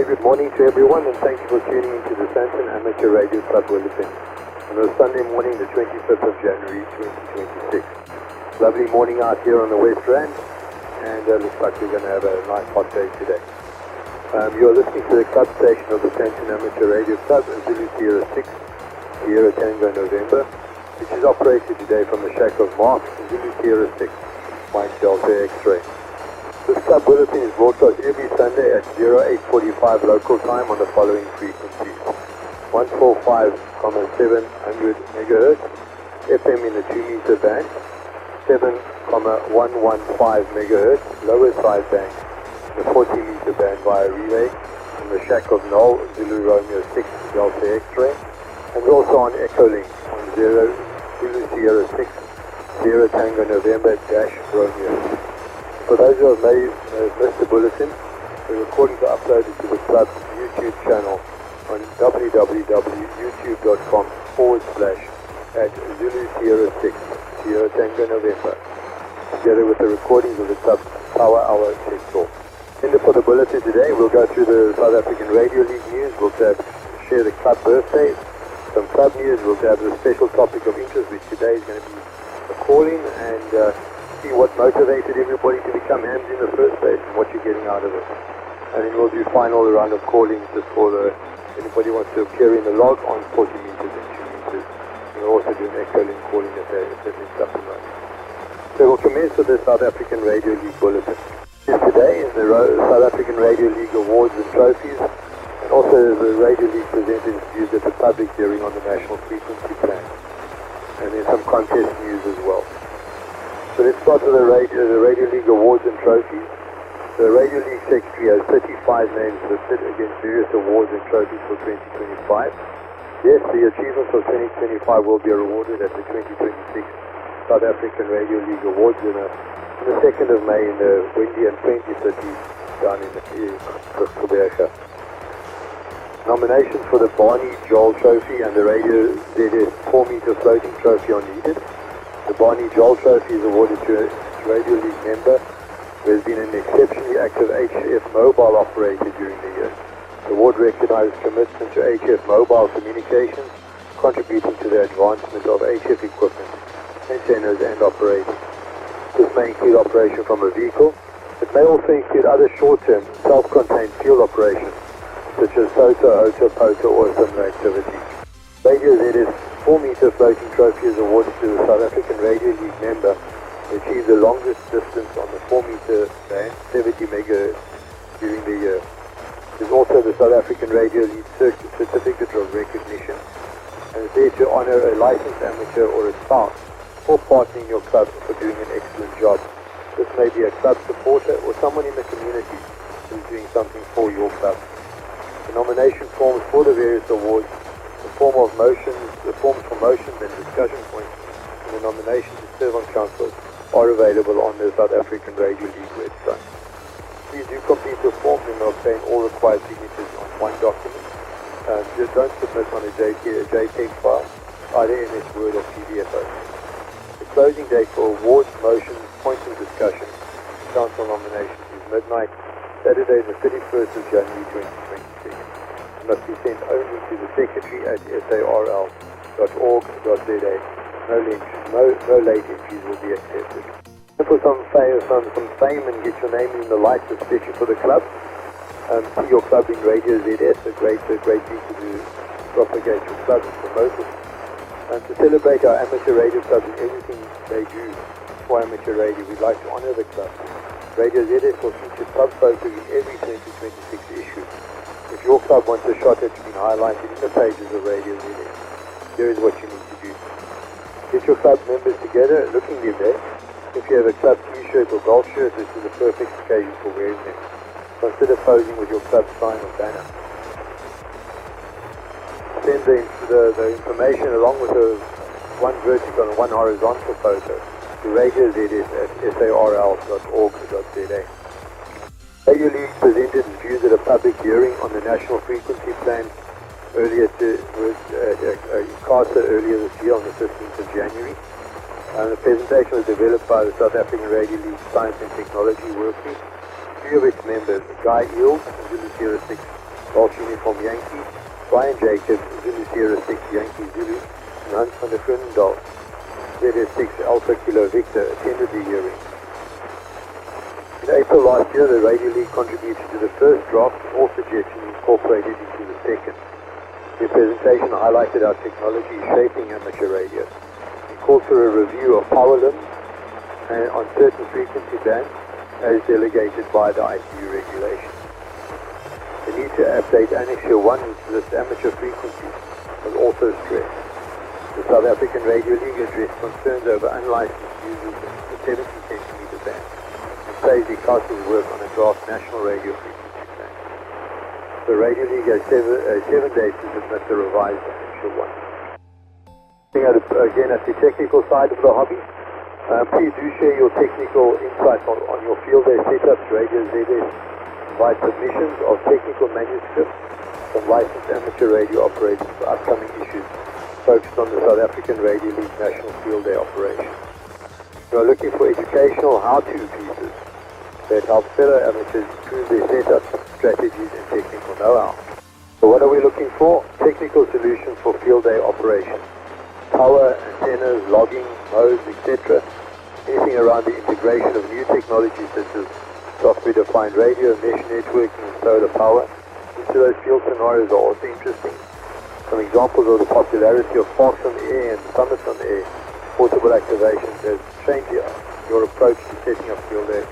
Very good morning to everyone, and thank you for tuning into the Sandton Amateur Radio Club Bulletin on a Sunday morning, the 25th of January 2026. Lovely morning out here on the West Rand, and looks like we're going to have a nice hot day today. You are listening to the club station of the Sandton Amateur Radio Club, Zulu Sierra 6, Sierra Tango November, which is operated today from the Shack of Mark, Zulu Sierra 6, Mike Delta X-Ray. This club bulletin is broadcast every Sunday at 08:45 local time on the following frequencies: 145,700 MHz, FM in the 2-meter band, 7,115 MHz, lower side band, the 40-meter band via relay, from the Shack of Null, Zulu Romeo 6 Delta X-Ray, and also on Echolink on Zulu Sierra 6, Sierra Tango November dash Romeo. For those who have missed the bulletin, the recordings are uploaded to the club's YouTube channel on www.youtube.com/@Zulu Sierra 6, Sierra Tango November, together with the recordings of the club's Power Hour Tech Talk. For the bulletin today, we'll go through the South African Radio League news, we'll share the club birthdays, some club news, we'll have the special topic of interest, which today is going to be a call-in, and see what motivated everybody to become hams in the first place and what you're getting out of it. And then we'll do final round of callings just for anybody wants to appear in the log on 40 meters and 2 meters. We'll also do an echo-link calling if they're links up and running. So we'll commence with the South African Radio League bulletin. Today is the South African Radio League awards and trophies, and also the Radio League presented views at the public hearing on the national frequency plan. And then some contest news as well. So let's start with the Radio League awards and trophies. The Radio League secretary has 35 names listed against various awards and trophies for 2025. Yes, the achievements of 2025 will be rewarded at the 2026 South African Radio League Awards on the 2nd of May in the windy and friendly city down in Quebec. Nominations for the Barney Joel Trophy and the Radio ZS 4-meter floating trophy are needed. The Barney Joel Trophy is awarded to a Radio League member who has been an exceptionally active HF mobile operator during the year. The award recognizes commitment to HF mobile communications, contributing to the advancement of HF equipment, antennas and operating. This may include operation from a vehicle. It may also include other short-term, self-contained field operations, such as SOTA, OTA, POTA or similar activities. Radio ZS 4-meter floating trophy is awarded to the South African Radio League member who achieved the longest distance on the 4-meter band, 70 MHz, during the year. There's also the South African Radio League Certificate of Recognition, and is there to honor a licensed amateur or a spouse or partner in your club for doing an excellent job. This may be a club supporter or someone in the community who is doing something for your club. The nomination forms for the various awards, the forms for motions and discussion points, and the nominations to serve on council are available on the South African Radio League website. Please do complete your forms and obtain all required signatures on one document. Just don't submit on a JPEG file, either MS Word or PDF. The closing date for awards, motions, points of discussion, council nominations is midnight, Saturday the 31st of January 2026. It must be sent only to the secretary at sarl.org.za. No late entries will be accepted. And for some fame and get your name in the lights, especially for the club, see your club in Radio ZS, a great thing to propagate your club and promote it. And to celebrate our amateur radio clubs and everything they do for amateur radio, we'd like to honor the club. Radio ZS will feature club photos in every 2026 issue. If your club wants a shot at being highlighted in the pages of Radio ZS, here is what you need to do. Get your club members together, looking their best. If you have a club t-shirt or golf shirt, this is the perfect occasion for wearing them. Consider posing with your club sign or banner. Send the information along with one vertical and one horizontal photo to Radio ZS at sarl.org.za. Radio League presented its views at a public hearing on the national frequency plan earlier this year on the 15th of January. The presentation was developed by the South African Radio League Science and Technology Working. Three of its members, Guy Eels, Zulu Sierra 6, Golf Uniform Yankee, Brian Jacobs, Zulu Sierra 6 Yankee Zulu, and Hans van der Groenendaal, ZS6 Alpha Kilo Victor, attended the hearing. In April last year, the Radio League contributed to the first draft and all suggestions incorporated into the second. The presentation highlighted our technology shaping amateur radio. It called for a review of power limits and on certain frequency bands as delegated by the ITU regulations. The need to update Annexure 1 to this amateur frequency was also stressed. The South African Radio League addressed concerns over unlicensed users of the 70 centimeter band and praised the Council's work on a draft national radio frequency plan. The Radio League has 7 days to submit the revised Annexure 1. Again at the technical side of the hobby, please do share your technical insights on your field day setups. Radio ZS provide submissions of technical manuscripts from licensed amateur radio operators for upcoming issues focused on the South African Radio League National Field Day operation. We are looking for educational how-to pieces that help fellow amateurs improve their setups, strategies and technical know-how. So what are we looking for? Technical solutions for field day operations. Power, antennas, logging, modes, etc. Anything around the integration of new technologies such as software-defined radio, mesh networking, and solar power. Each of those field scenarios are also interesting. Some examples of the popularity of Sparks on the Air and Summits on the Air portable activations has changed your approach to setting up field day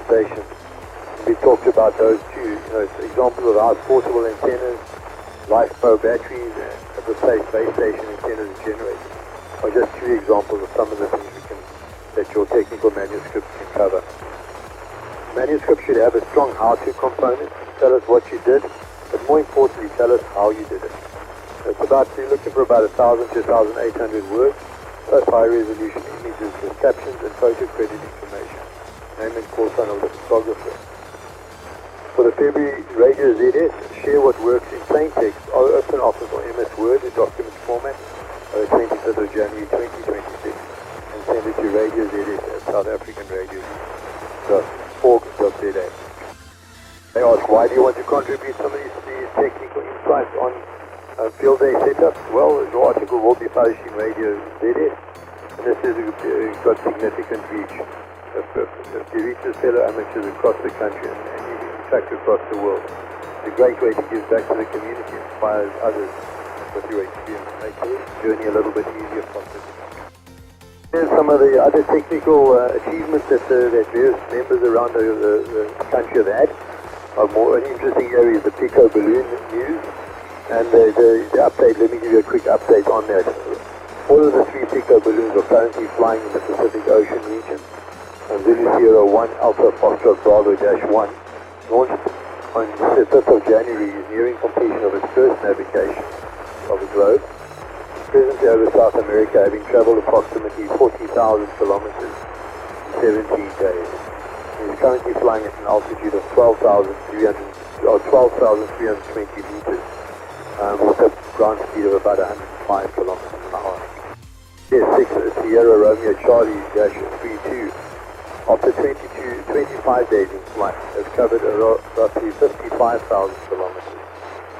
stations. We talked about those too. Examples of how portable antennas, LifePro batteries, and replaced base station antennas and generators are just 2 examples of some of the things that your technical manuscript can cover. The manuscript should have a strong how-to component. Tell us what you did, but more importantly, tell us how you did it. You're looking for about 1,000 to 1,800 words, plus high-resolution images with captions and photo credit information, name and call sign of the photographer. For the February Radio ZS, share what works in plain text or Open Office or MS Word in document format on the 25th of January 2026 and send it to Radio ZS at South African Radio .org.za. They ask, why do you want to contribute some of these technical insights on field day setups? Well, your article will be published in Radio ZS, and this has got significant reach. It reaches fellow amateurs across the country and in fact across the world. It's a great way to give back to the community, inspires others with your experience, make the journey a little bit easier possibly. Here's some of the other technical achievements that various members around the country have had. An interesting area is the Pico balloon news. And the update, let me give you a quick update on that. All of the 3 Pico balloons are currently flying in the Pacific Ocean region. Zulu Sierra 1 Alpha Foxtrot Bravo-1, launched on the 5th of January, is nearing completion of its first navigation of the globe. Presently over South America, having traveled approximately 40,000 kilometers in 17 days. It is currently flying at an altitude of 12,320 meters. With a ground speed of about 105 kilometers an hour. ZS6 Sierra Romeo Charlie -32, after 25 days in flight, has covered roughly 55,000 kilometers.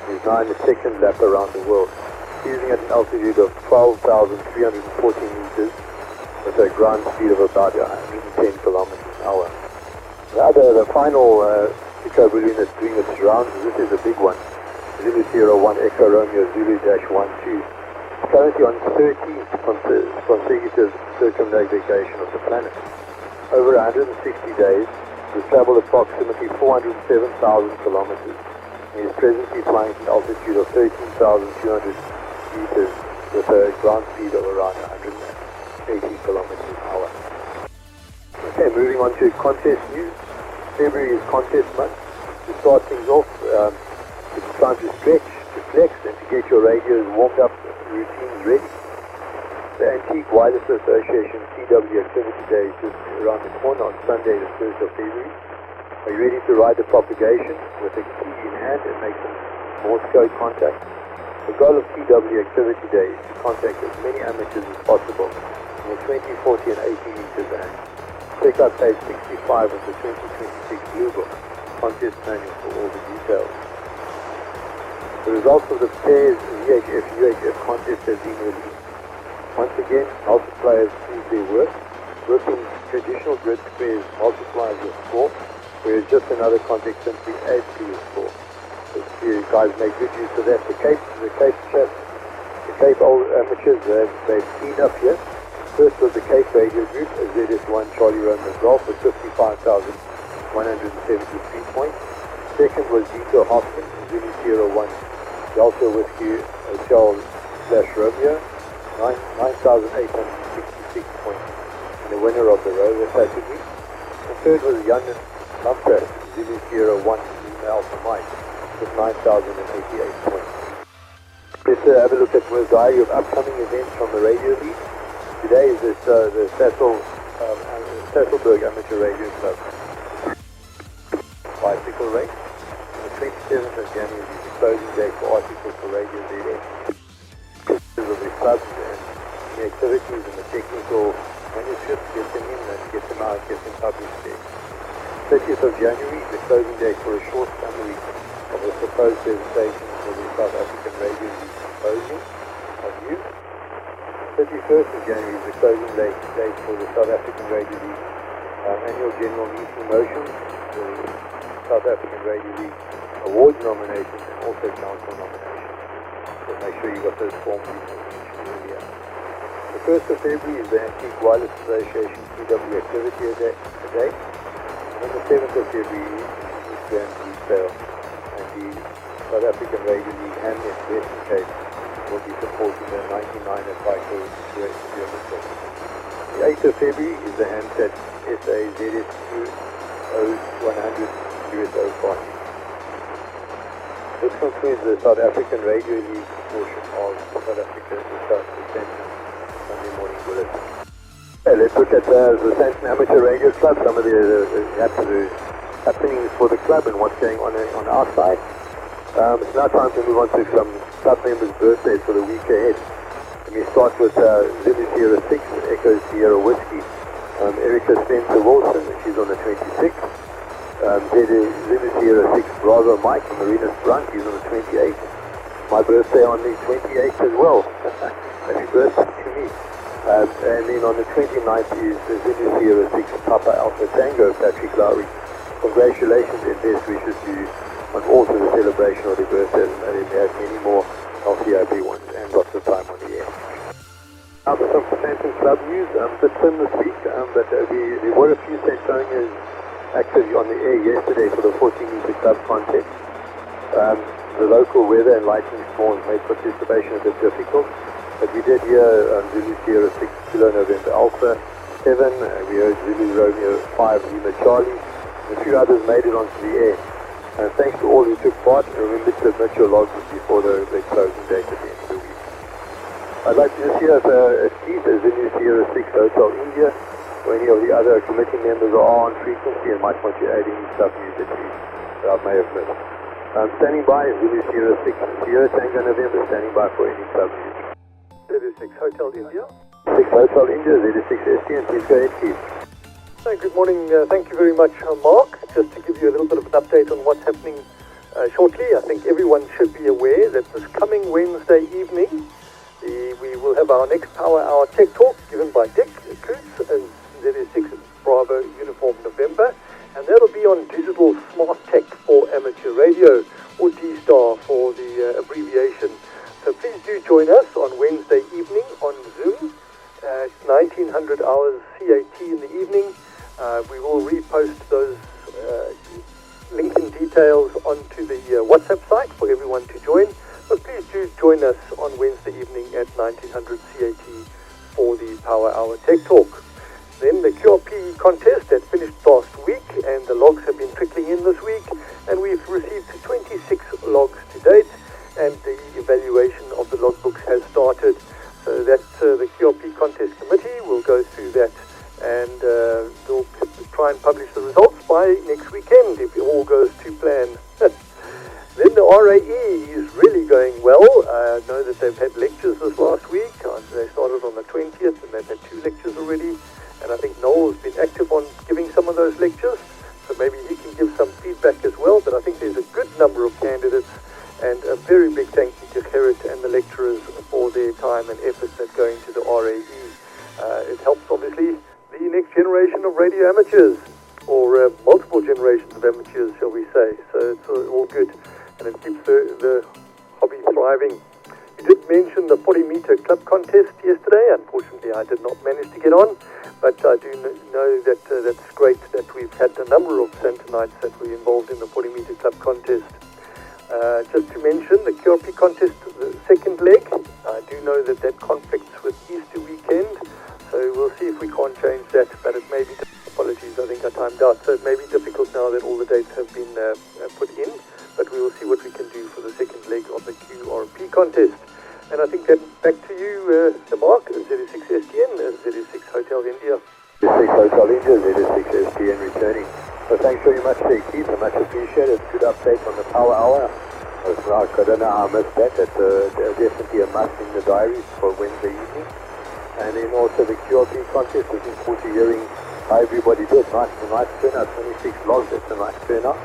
It is now in the second lap around the world, cruising at an altitude of 12,340 meters with a ground speed of about 110 kilometers an hour. The final Pico balloon that's doing its rounds, this is a big one. Zulu Sierra 1 Echo Romeo Zulu-12. It's currently on its 13th consecutive circumnavigation of the planet. Over 160 days, it has traveled approximately 407,000 kilometers. It is presently flying at an altitude of 13,200 meters with a ground speed of around 180 kilometers an hour. Okay, moving on to contest news. February is contest month. To start things off, it's time to stretch, to flex, and to get your radios warmed up, routines ready. The Antique Wireless Association CW Activity Day is just around the corner on Sunday the 1st of February. Are you ready to ride the propagation with a key in hand and make some Morse code contact? The goal of CW Activity Day is to contact as many amateurs as possible in the 20, 40 and 80 meter band. Check out page 65 of the 2026 Blue Book, contest manual for all the details. The results of the pairs VHF-UHF contest have been released. Once again, multipliers prove their worth. Working traditional grid squares multiplies your score, whereas just another context simply adds to your score. So you guys make good use of that. The Cape amateurs, they've cleaned up here. First was the Cape Radio Group, a ZS1 Charlie Roman Golf with 55,173 points. Second was Vito Hoffman, Zulu Sierra 1 Delta Whiskey Hotel / Romeo, 9,866 points. And the winner of the rover category. The third was Jan Lampert, Zulu Sierra 1 Alpha Mike, with 9,088 points. Let's have a look at the diary of upcoming events from the Radio League. Today is the Sasselberg Amateur Radio Club bicycle race. On the 27th of January is the closing day for articles for Radio ZS. Pictures of the clubs and the activities and the technical manuscripts, get them in and get them out, get them published there. 30th of January is the closing day for a short summary of the proposed presentation for the South African Radio League Symposium of Youth. 31st of January is the closing date for the South African Radio League annual general meeting motions, the South African Radio League award nominations, and also council nominations. So make sure you got those forms you mentioned earlier. The 1st of February is the Antique Wireless Association CW activity date. And the 7th of February is Grand Retail, and the South African Radio League and the Western Cape will be supporting the 99 at Vico German Club. The 8th of February is the Hansat SA ZS6STN USO party. This concludes the South African Radio League portion of South Africa's Sandton Sunday morning bulletin. Let's look at the Sandton Amateur Radio Club, some of the happenings for the club and what's going on our side. It's now time to move on to some club members' birthdays for the week ahead. Let me start with Zulu Sierra 6, Echo Sierra Whiskey. Erica Spencer Wilson, she's on the 26th. Zulu Sierra 6 Bravo Mike, Marina Sprunk, he's on the 28th. My birthday on the 28th as well. Happy birthday to me. And then on the 29th is the Zulu Sierra 6 Papa Alpha Tango, Patrick Lowry. Congratulations and best wishes to you on also the celebration of the birthday, and then we have many more LCIB ones and lots of time on the air. Now for some Sandton Club news, a bit thin this week, but there were a few Santonians active on the air yesterday for the 40-meter club contest. The local weather and lightning storms made participation a bit difficult, but we did hear Zulu Sierra 6 Kilo November Alpha 7, we heard Zulu Romeo 5 Lima Charlie, and a few others made it onto the air. And thanks to all who took part, and remember to submit your logs before the closing date at the end of the week. I'd like to just hear if Keith is in Sierra 6 Hotel India, or any of the other committee members are on frequency and might want to add any stuff news that I may have missed. Standing by is Zulu Sierra 6 Sierra Tango November, standing by for any club news. ZS6 Hotel India. 6 Hotel India, ZS6STN, please go ahead, Keith. Good morning, thank you very much, Mark. Just to give you a little bit of an update on what's happening shortly, I think everyone should be aware that this coming Wednesday evening, we will have our next Power Hour Tech Talk given by Dick Coots and ZS6 Bravo Uniform November, and that'll be on Digital Smart Tech for Amateur Radio, or D-Star for the abbreviation. So please do join us on Wednesday evening on Zoom. It's 1900 hours CAT in the evening. We will repost those linking details onto the WhatsApp site for everyone to join. But please do join us on Wednesday evening at 1900 CAT for the Power Hour Tech Talk. Then the QRP contest that finished last week, and the logs have been trickling in this week, and we've received 26 logs to date, and the evaluation of the logbooks has started. So that the QRP contest committee will go through that, and they'll try and publish the results by next weekend if it all goes to plan. Then the RAE is really going well. I know that they've had lectures this last week. They started on the 20th, and they've had 2 lectures already. And I think Noel has been active on giving some of those lectures, so maybe he can give some feedback as well. But I think there's a good number of candidates and a very big generation of radio amateurs, or multiple generations of amateurs, shall we say. So it's all good, and it keeps the hobby thriving. You did mention the 40-meter club contest yesterday. Unfortunately, I did not manage to get on, but I do know that that's great that we've had a number of Santonites that were involved in the 40-meter club contest. Just to mention, the QRP contest, the second leg, I do know that conflicts with Easter weekend, so we'll see if we can't change that, but it may be, apologies, I think I timed out, so it may be difficult now that all the dates have been put in, but we will see what we can do for the second leg of the QRP contest. And I think that back to you, Mark, ZS6STN, ZS6 Hotel India. ZS6 Hotel India, ZS6STN returning. So thanks very much, Keith, I much appreciated. Good update on the power hour. I don't know how I missed that. That's definitely a must in the diaries for Wednesday evening. And then also the QRP contest, looking forward to hearing how everybody did. Nice turnout, 26 logs, that's a nice turnout.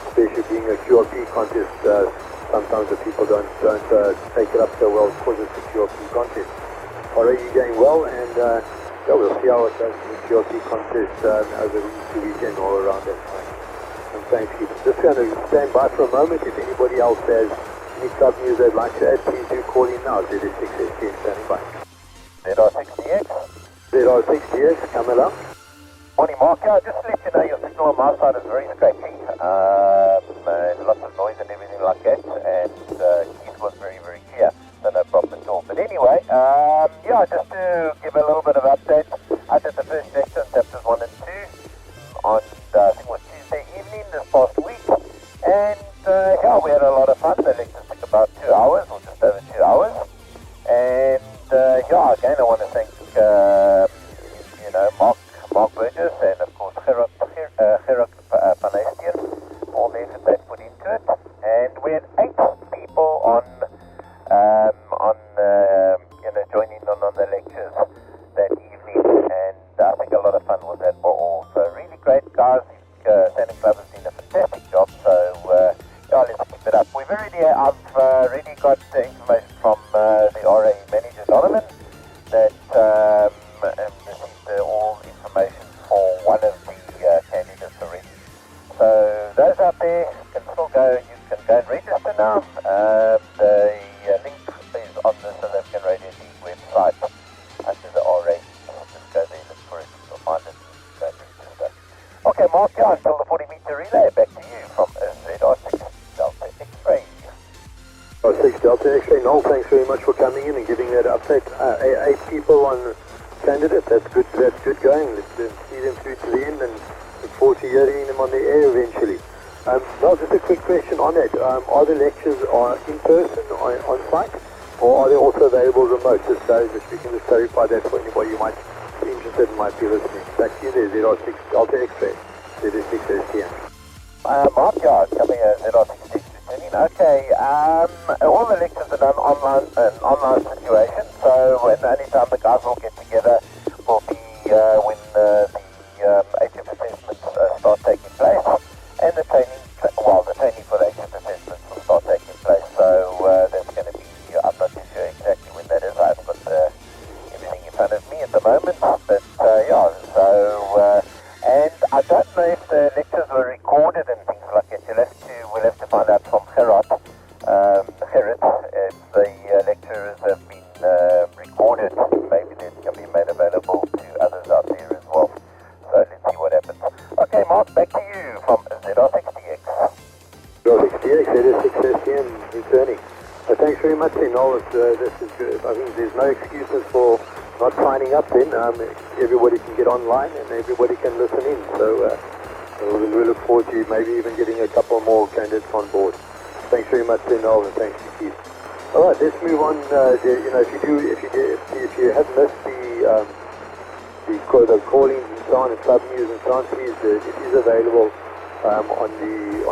Especially being a QRP contest, sometimes the people don't take it up so well because it's a QRP contest. Already going well, and we'll see how it goes in the QRP contest over the Easter weekend all around that time. And thanks, Keith. Just going to stand by for a moment. If anybody else has any club news they'd like to add, please do call in now. ZS6STN standing by. ZR6DX. ZR6DX, come along. Morning, Mark. Just to let you know, your signal on my side is very scratchy. Lots of noise and everything like that. And it was very, very clear. So no problem at all. But anyway, just to give a little bit of update, I did the first lecture on chapters 1 and 2 on, I think it was Tuesday evening this past week. And we had a lot of fun. The lectures took about 2 hours, or just over 2 hours. And again, I want to thank, Mark Burgess and of course Gerard Panestian for all the effort they put into it. And we had 8 people on joining on the lectures that evening, and I think a lot of fun was had for all. So really great, guys. Santa Club has done a fantastic job. So let's keep it up. I've already got the information from the RA manager Donovan that received all information for one of the candidates already. So those out there can still go. You can go and register now. The link is on the South African Radio League website under the RA. Just go there, look for it, you'll find it, go and register. Okay, Mark, until the 40-meter relay, back to you from ZR6 Delta X-Ray. 6 Delta X-Ray. Noel, thanks very much for coming in and giving that update. 8 people on candidate, that's good going. Let's see them through to the end and look forward to hearing them on the air eventually. Now, just a quick question on that. Are the lectures in person, on site, or are they also available remote? Just so that we can just clarify that for anybody who might be interested and might be listening. Back to you there, ZR6 Delta X-Ray, ZS6STN. Mark, coming ZR6 returning. Okay, all the lectures are done online situation, so any time the guys will get together will be when the HF assessments start taking place, and the training for the HF assessments will start taking place. So that's going to be, I'm not too sure exactly when that is. I haven't got everything in front of me at the moment, but and I don't know if the lectures were recorded and things like that. We'll have to find out from Gerard if the lecturers have been recorded. Maybe they can be made available to others out there as well. So let's see what happens. Okay, Mark, back to you from ZR6DX. ZR6DX, ZS6STN returning. Thanks very much, Noel. This is good. I think there's no excuses for not signing up then. Everybody can get online and everybody can listen in. So we look forward to maybe even getting a couple more candidates on board. Thanks very much, Noel, and thanks to Keith. All right, let's move on. If you have missed the callings and so on, and club news and so on, please, it is available on the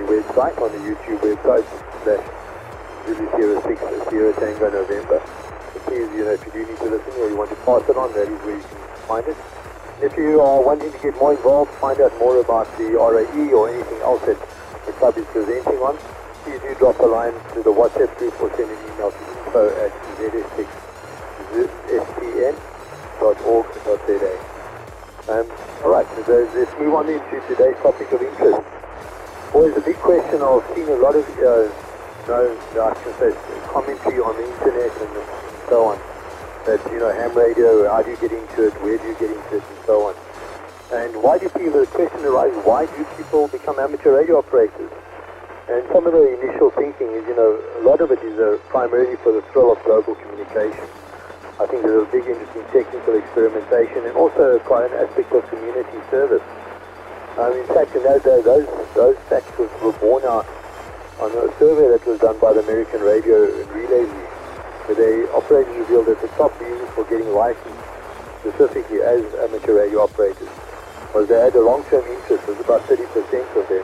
website, on the YouTube website /Zulu06 Sierra Tango November. So please, if you do need to listen or you want to pass it on, that is where you can find it. If you are wanting to get more involved, find out more about the RAE or anything else that the club is presenting on, please do drop a line to the WhatsApp group or send an email to info@ZS6STN.org.za. All right, so let's move on into today's topic of interest. Always a big question. I've seen a lot of, I can say, commentary on the internet and so on. That, ham radio, how do you get into it, where do you get into it, and so on. And why do people, the question arises, why do people become amateur radio operators? And some of the initial thinking is, a lot of it is primarily for the thrill of global communication. I think there's a big interest in technical experimentation and also quite an aspect of community service. In fact, in those days, those facts were borne out on a survey that was done by the American Radio and Relay League, where the operators revealed that the top reasons for getting licensed, specifically as amateur radio operators, was they had a long-term interest. It was about 30% of them.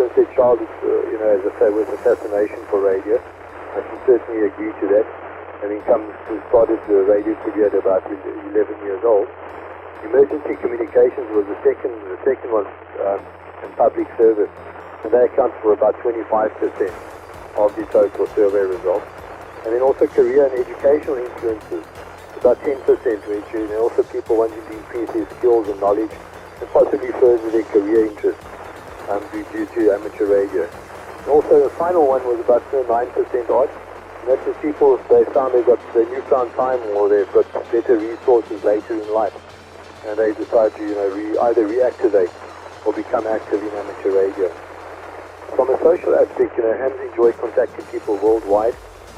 Since their childhood, as I say, was a fascination for radio. I can certainly agree to that. Having started the radio career at about 11 years old. Emergency communications was the second one in public service. And that accounts for about 25% of the total survey results. And then also career and educational influences, about 10%, which and also people wanting to increase their skills and knowledge and possibly further their career interests due to amateur radio. And also the final one was about 9% odd. And that's the people, they found they've got the newfound time or they've got better resources later in life. And they decide to either reactivate or become active in amateur radio. From a social aspect, hams enjoy contacting people worldwide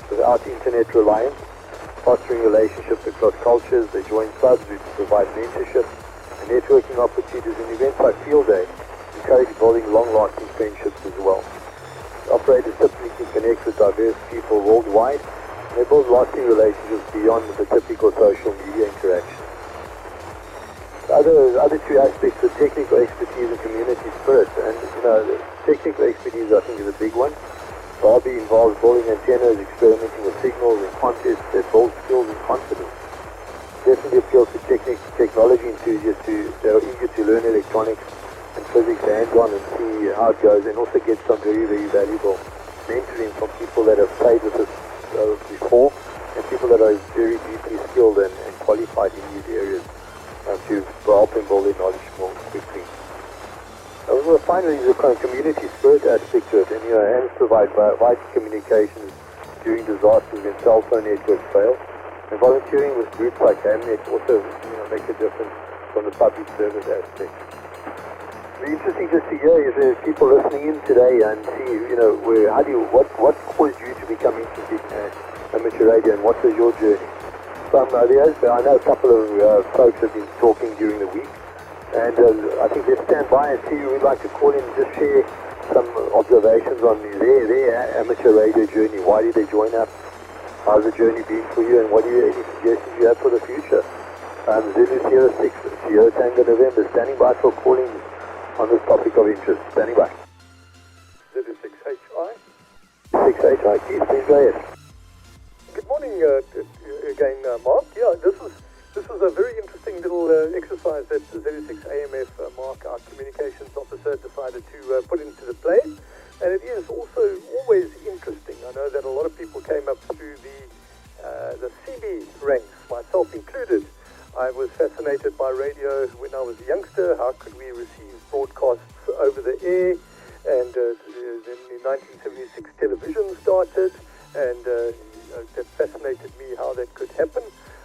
without internet reliance, fostering relationships across cultures. They join clubs which provide mentorship and networking opportunities, and events like Field Day encourage building long-lasting friendships as well. Operators typically connect with diverse people worldwide, and they build lasting relationships beyond the typical social media interaction. The other two aspects are technical expertise and community spirit, and the technical expertise I think is a big one. The hobby involves building antennas, experimenting with signals and contests that build skills and confidence. Definitely appeals to technology enthusiasts who are eager to learn electronics and physics hands-on and see how it goes, and also get some very, very valuable mentoring from people that have played with this before and people that are very deeply skilled and qualified in these areas to help them build their knowledge more quickly. Finally, the kind of community spirit aspect to it, and hams provide vital communications during disasters when cell phone networks fail, and volunteering with groups like Hamnet also make a difference from the public service aspect. It'll be interesting just to hear if there's people listening in today and see what caused you to become interested in amateur radio and what was your journey. I know a couple of folks have been talking during the week, and I think let's stand by and see who would like to call in and just share some observations on their amateur radio journey. Why did they join up? How's the journey been for you, and what any suggestions you have for the future? ZS6STN Tango November, standing by for calling on this topic of interest. Standing by. ZS6HI. 6HI, Keith, please go ahead. Good morning again, Mark. Yeah, this was a very interesting little exercise that the ZS6AMF, Mark, our communications officer, decided to put into the play. And it is also always interesting. I know that a lot of people came up through the CB ranks, myself included. I was fascinated by radio when I was a youngster. How could we receive broadcasts over the air? And then in 1976 television started, and that fascinated me how that could happen.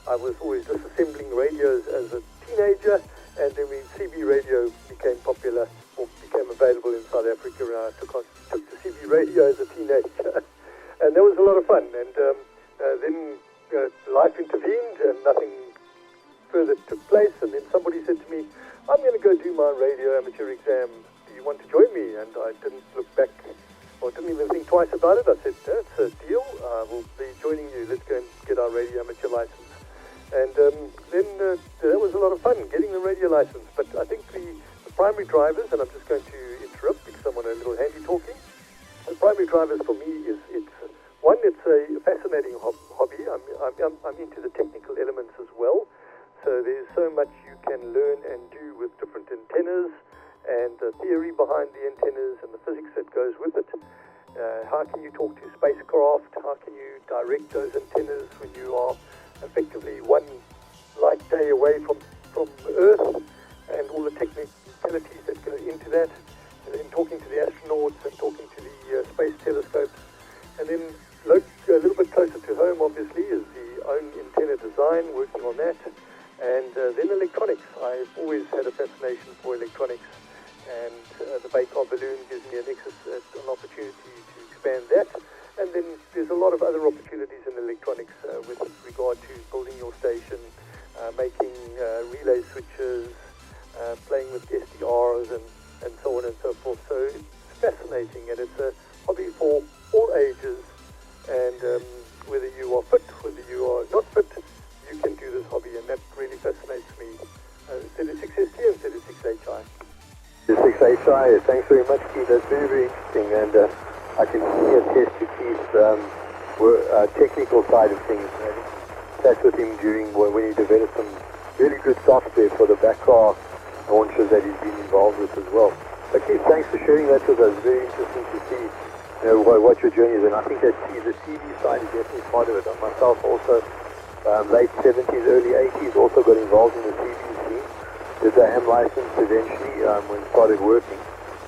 I was always disassembling radios as a teenager, and then when CB radio became popular or became available in South Africa, I took to CB radio as a teenager, and that was a lot of fun. And then life intervened, and nothing further took place. And then somebody said to me, "I'm going to go do my radio amateur exam. Do you want to join me?" And I didn't look back. I didn't even think twice about it. I said, "That's a deal. We'll be joining you. Let's go and get our radio amateur license." And then that was a lot of fun, getting the radio license. But I think the primary drivers, and I'm just going to interrupt because I'm on a little handy talking. The primary drivers for me is it's a fascinating hobby. I'm into the technical elements as well. So there's so much you can learn and do with different antennas, and the theory behind the antennas and the physics that goes with it. How can you talk to spacecraft? How can you direct those antennas when you are effectively one light day away from Earth? technicalities that go into that, and then talking to the astronauts and talking to the space telescopes. And then a little bit closer to home, obviously, is the own antenna design, working on that. And then electronics. I've always had a fascination for electronics, and the Baycar balloon gives me an opportunity to expand that. And then there's a lot of other opportunities in electronics with regard to building your station, making relay switches, playing with SDRs and so on and so forth. So it's fascinating, and it's a hobby for all ages, and whether you are fit, whether you are not fit, you can do this hobby, and that really fascinates me. ZS6STN and ZS6HI. ZS6HI, thanks very much, Keith. That's very, very interesting, and I can see attest to Keith's technical side of things. I sat with him during when he developed some really good software for the backcar launches that he's been involved with as well. So Keith, thanks for sharing that with us. Very interesting to see what your journey is, and I think that the TV side is definitely part of it. I myself also, late 70s, early 80s, also got involved in the TV scene. Did the ham license eventually when it started working.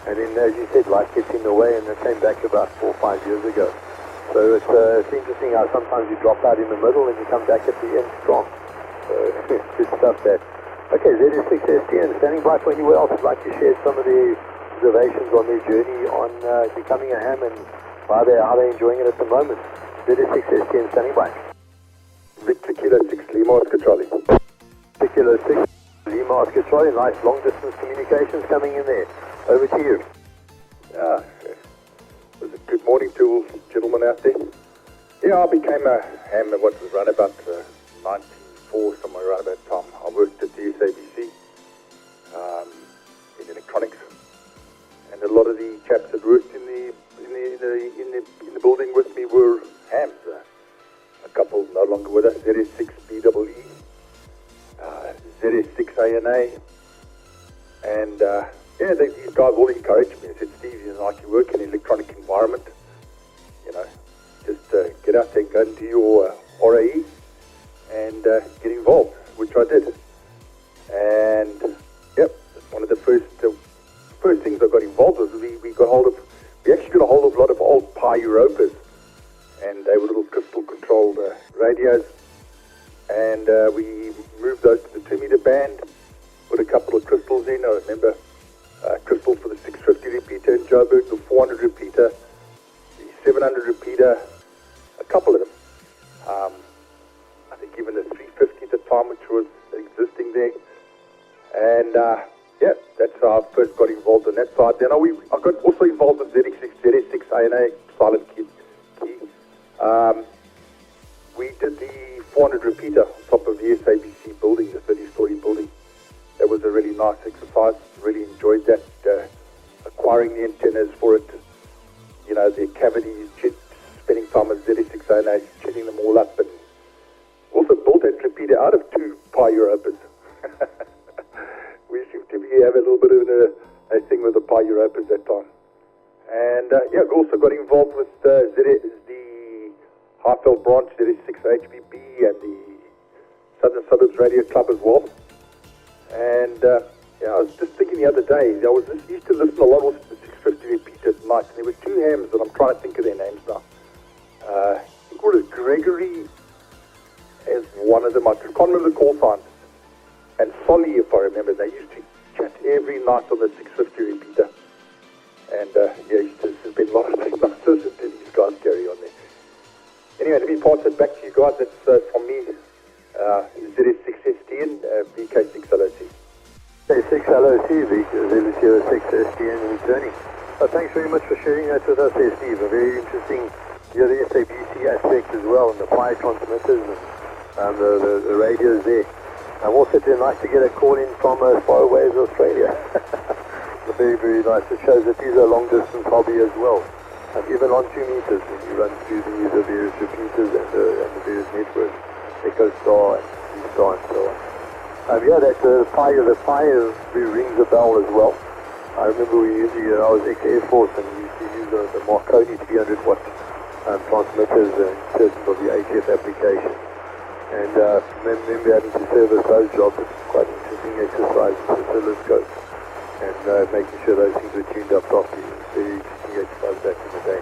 And then, as you said, life gets in the way, and I came back about 4 or 5 years ago. So it's interesting how sometimes you drop out in the middle and you come back at the end strong. So good stuff there. Okay, ZS6STN, standing by for anyone else who'd like to share some of the observations on their journey on becoming a ham and how they're enjoying it at the moment. ZS6STN, standing by. Victor Kilo 6 Lima Oscar Charlie. Victor Kilo 6 Lima Oscar Charlie, nice long distance communications coming in there. Over to you. Yeah, good morning to all gentlemen out there. Yeah, I became a ham at what was around about 94, somewhere around that time. I worked at the SABC in electronics, and a lot of the chaps that worked in the building with me were hams. A couple no longer with us, ZS6BEE, ZS6ANA, and yeah, these guys all encouraged me. They said, Steve, you work in an electronic environment, just get out there and go into your RAE and get involved, which I did. And yep, one of the first things I got involved with, we actually got a hold of a lot of old Pi Europas, and they were little crystal controlled radios, and we moved those to the 2 meter band, put a couple of crystals in. I remember crystals for the 650 repeater in Joburg, the 400 repeater, the 700 repeater, a couple of them. I think even the 350 at the time, which was existing there. And yeah, that's how I first got involved on that side. Then I got also involved with ZS6ANA, silent key. We did the 400 repeater on top of the SABC building, the 30-story building. That was a really nice exercise. Really enjoyed that, acquiring the antennas for it, the cavities, spending time with ZS6ANA, setting them all up, and also built that repeater out of 2 Pi Europas. We seemed to have a little bit of a thing with the Pi Europas that time. And yeah, we also got involved with the Highveld branch, ZS6HBB, and the Southern Suburbs Radio Club as well. And yeah, I was just thinking the other day, I used to listen a lot to the 650 repeater at night, and there were 2 hams that I'm trying to think of their names now. I think it was Gregory as one of them. I can't remember the call signs. And Solly, if I remember, they used to chat every night on the 650 repeater. And yeah, I used to spend a lot of time listening to these guys carry on there. Anyway, let me pass it back to you guys. That's from me, ZS6STN, VK6LOC. VK6LOC, ZS6STN returning. Thanks very much for sharing that with us there, Steve. A very interesting, the SABC aspect as well, and the Pi transmitters and the radios there. Also, it's nice to get a call in from as far away as Australia. Very, very nice. It shows that these are long-distance hobby as well. Even on 2 meters, when you run through the various repeaters and the various networks, EchoStar and G-Star and so on. Yeah, that the Pi rings a bell as well. I remember I was ex-Air Force, and we used to use the Marconi 300 watt transmitters in certain of the ATF applications. And remember having to service those jobs. It's quite interesting. doing exercise with the oscilloscope and making sure those things were tuned up properly. Very interesting exercise back in the day.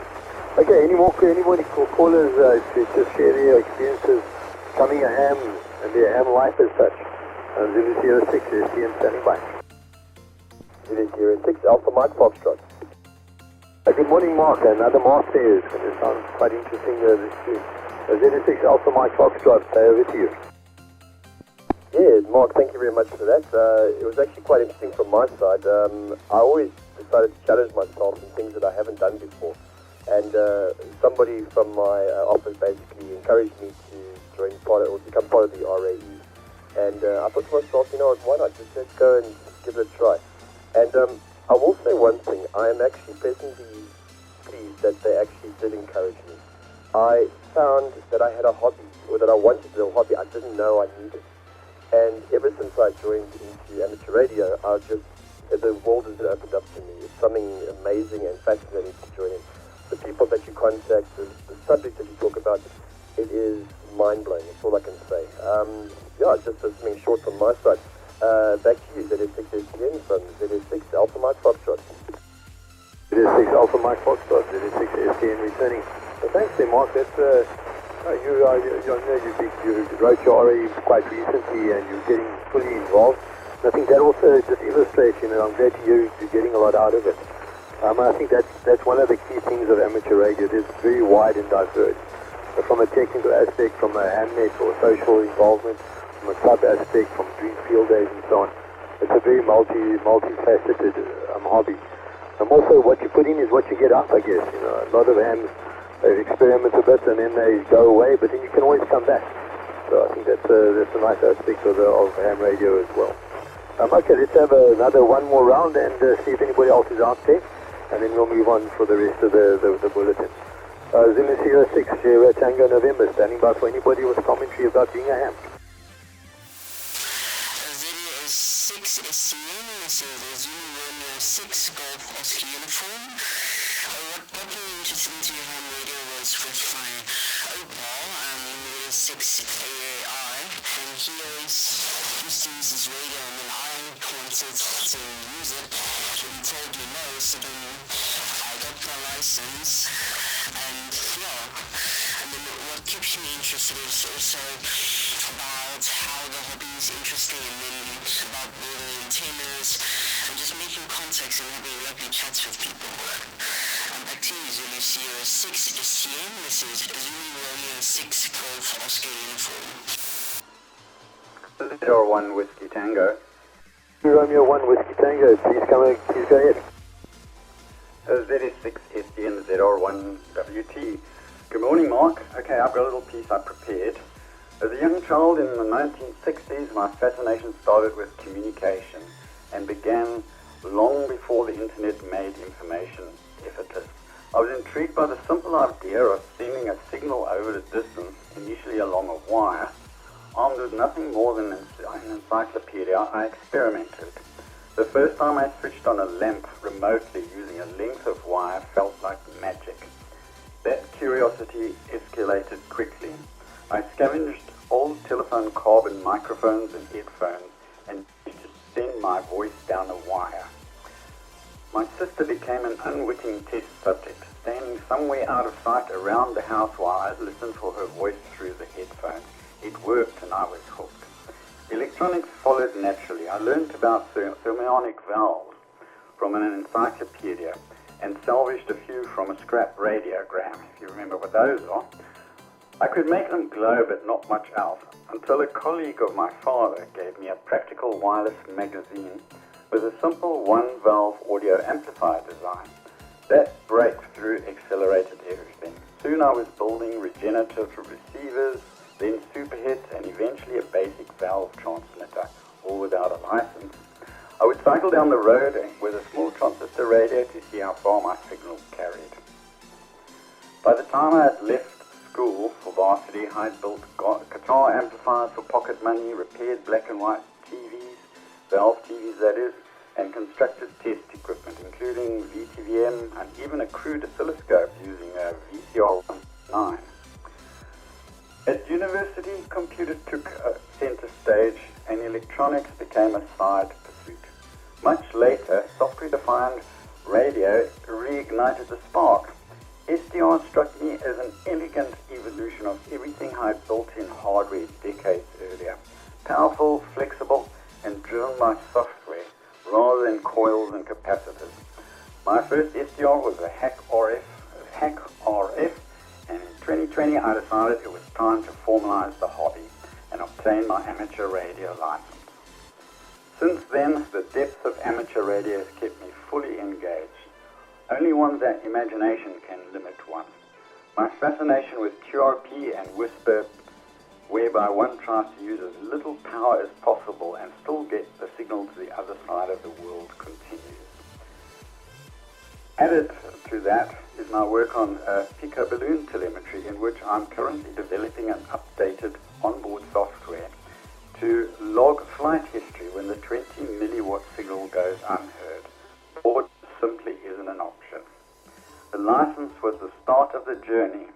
Okay, anybody callers to just share their experiences becoming a ham and their ham life as such. Zulu 06STN standing by. Zulu 06 Alpha Mike Foxtrot. Good morning, Mark. Another Mark there. It's going to sound quite interesting. ZS6 Alpha Mike Foxtrot, over to you. Yes, Mark, thank you very much for that. It was actually quite interesting from my side. I always decided to challenge myself in things that I haven't done before. And somebody from my office basically encouraged me to join part of, or become part of the RAE. And I thought to myself, you know what, why not? Just let's go and give it a try. And I will say one thing. I am actually pleasantly pleased that they actually did encourage me. I found that I had a hobby, or that I wanted a hobby I didn't know I needed. And ever since I joined into amateur radio, the world has opened up to me. It's something amazing and fascinating to join in. The people that you contact, the subject that you talk about, it is mind-blowing. That's all I can say. Just something short from my side. Back to you, ZS6STN from ZS6 Alpha Mike Foxtrot. ZS6 Alpha Mike Foxtrot, ZS6STN returning. So thanks there, Mark. That's, you wrote your RA quite recently and you're getting fully involved. And I think that also just illustrates, I'm glad to hear you're getting a lot out of it. I think that's one of the key things of amateur radio. It is very wide and diverse. So from a technical aspect, from a hamnet or social involvement, from a club aspect, from green field days and so on. It's a very multifaceted hobby. Also, what you put in is what you get out, I guess. A lot of hams, they experiment a bit and then they go away, but then you can always come back. So I think that's a nice aspect of ham radio as well. Okay, let's have one more round and see if anybody else is out there, and then we'll move on for the rest of the bulletin. Zulu 06 Sierra Tango November, standing by for anybody with commentary about being a ham. ZS6STN, this is the Zulu Romeo 6 Golf Oscar uniform. What got me interested into ham radio was with my Opal, radio 6AI, and he always used to use his radio, and then I wanted to use it, so he told me no, so then I got my license, and then what keeps me interested is also about how the hobby is interesting, and then about building antennas, and just making contacts and having lovely chats with people. Back to you, Zulu Sierra 6STN. This is Zulu Romeo 6 Golf Oscar uniform. 01 Whiskey Tango. Romeo 1 Whiskey Tango, please go ahead. ZS6STN ZR1 WT. Good morning, Mark. Okay, I've got a little piece I prepared. As a young child in the 1960s, my fascination started with communication and began long before the internet made information effortless. I was intrigued by the simple idea of sending a signal over the distance, initially along a wire. Armed with nothing more than an encyclopedia, I experimented. The first time I switched on a lamp remotely using a length of wire felt like magic. That curiosity escalated quickly. I scavenged old telephone carbon microphones and headphones and used to send my voice down a wire. My sister became an unwitting test subject, standing somewhere out of sight around the house while I listened for her voice through the headphones. It worked and I was hooked. Electronics followed naturally. I learned about thermionic valves from an encyclopedia and salvaged a few from a scrap radiogram, if you remember what those are. I could make them glow, but not much else, until a colleague of my father gave me a practical wireless magazine with a simple one-valve audio amplifier design. That breakthrough accelerated everything. Soon I was building regenerative receivers, then superhits, and eventually a basic valve transmitter, all without a license. I would cycle down the road with a small transistor radio to see how far my signal carried. By the time I had left school for varsity, I had built guitar amplifiers for pocket money, repaired black and white TVs, valve TVs that is, and constructed test equipment, including VTVM and even a crude oscilloscope using a VCR-19. At university, computers took center stage, and electronics became a side pursuit. Much later, software-defined radio reignited the spark. SDR struck me as an elegant evolution of everything I had built in hardware decades earlier. Powerful, flexible, and driven by software rather than coils and capacitors. My first SDR was a Hack RF, and in 2020 I decided it was time to formalize the hobby and obtain my amateur radio license. Since then, the depths of amateur radio has kept me fully engaged. Only one's imagination can limit one. My fascination with QRP and whisper, whereby one tries to use as little power as possible and still get the signal to the other side of the world, continues. Added to that is my work on pico balloon telemetry, in which I'm currently developing an updated onboard software to log flight history when the 20 milliwatt signal goes unheard, or simply isn't an option. The license was the start of the journey.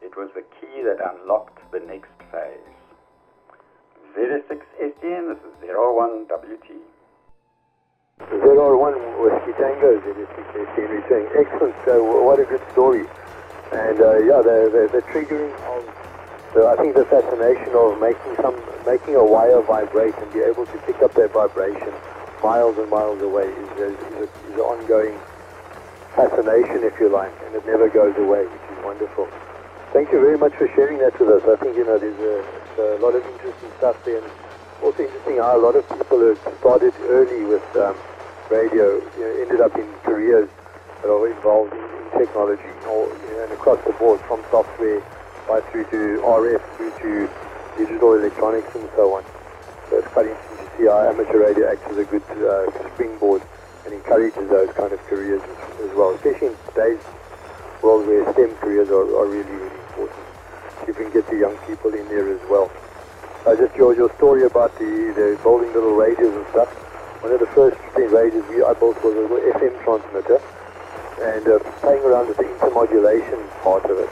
It was the key that unlocked the next phase. ZS6STN, this is 01WT. 01 Whiskey Tango, ZS6STN returning. Excellent, what a good story. And the triggering of, I think the fascination of making a wire vibrate and be able to pick up that vibration miles and miles away is an ongoing fascination, if you like, and it never goes away, which is wonderful. Thank you very much for sharing that with us. I think, there's a lot of interesting stuff there, and also interesting how a lot of people who started early with radio, ended up in careers that are involved in technology, and across the board, from software right through to RF, through to digital electronics and so on. So it's quite interesting to see how amateur radio acts as a good springboard and encourages those kind of careers as well, especially in today's world where STEM careers are really, really important. You can get the young people in there as well. Just your story about the building little radios and stuff. One of the first radios I built was a little FM transmitter, and playing around with the intermodulation part of it,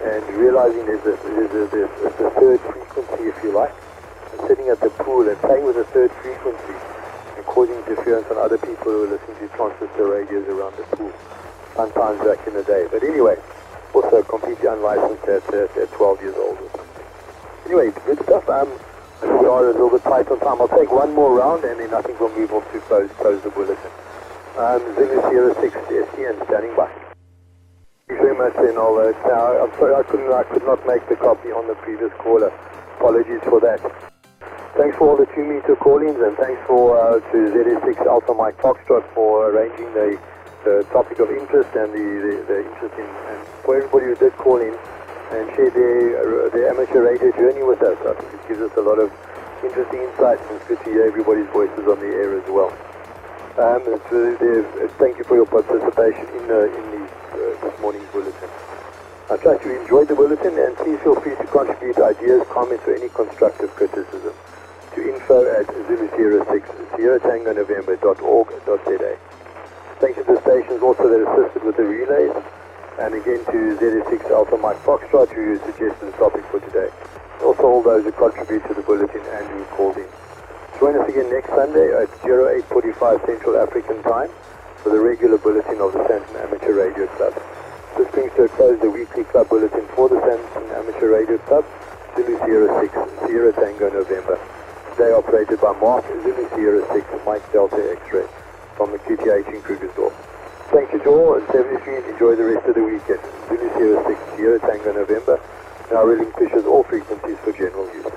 and realizing there's a third frequency, if you like, and sitting at the pool and playing with a third frequency and causing interference on other people who are listening to transistor radios around the pool, sometimes back in the day. But anyway, also completely unlicensed at 12 years old or something. Anyway, good stuff. I think we are a little bit tight on time. I'll take one more round and then I think we'll move on to close the bulletin. ZS6STN standing by. Thank you very much then, I'm sorry I could not make the copy on the previous caller. Apologies for that. Thanks for all the 2-meter call-ins, and thanks to ZS6 Alpha Mike Foxtrot for arranging the topic of interest and the interest in, and for everybody who did call in and share their amateur radio journey with us. I think it gives us a lot of interesting insights, and it's good to hear everybody's voices on the air as well. Thank you for your participation in this morning's bulletin. I trust you enjoyed the bulletin, and please feel free to contribute ideas, comments, or any constructive criticism to info@zulu06SierraTangoNovember.org.za. Thanks to the stations also that assisted with the relays, and again to ZS6 Alpha Mike Foxtrot, who suggested the topic for today. Also all those who contribute to the bulletin and who called in. Join us again next Sunday at 08:45 Central African Time for the regular bulletin of the Sandton Amateur Radio Club. This brings to a close the weekly club bulletin for the Sandton Amateur Radio Club, Zulu Sierra 6, Sierra Tango November. Today operated by Mark, Zulu Sierra 6, Mike Delta X-Ray from the QTH in Krugersdorp. Thank you, Joel, and 73. Enjoy the rest of the weekend. Zulu Sierra 6, Sierra Tango November now relinquishes all frequencies for general use.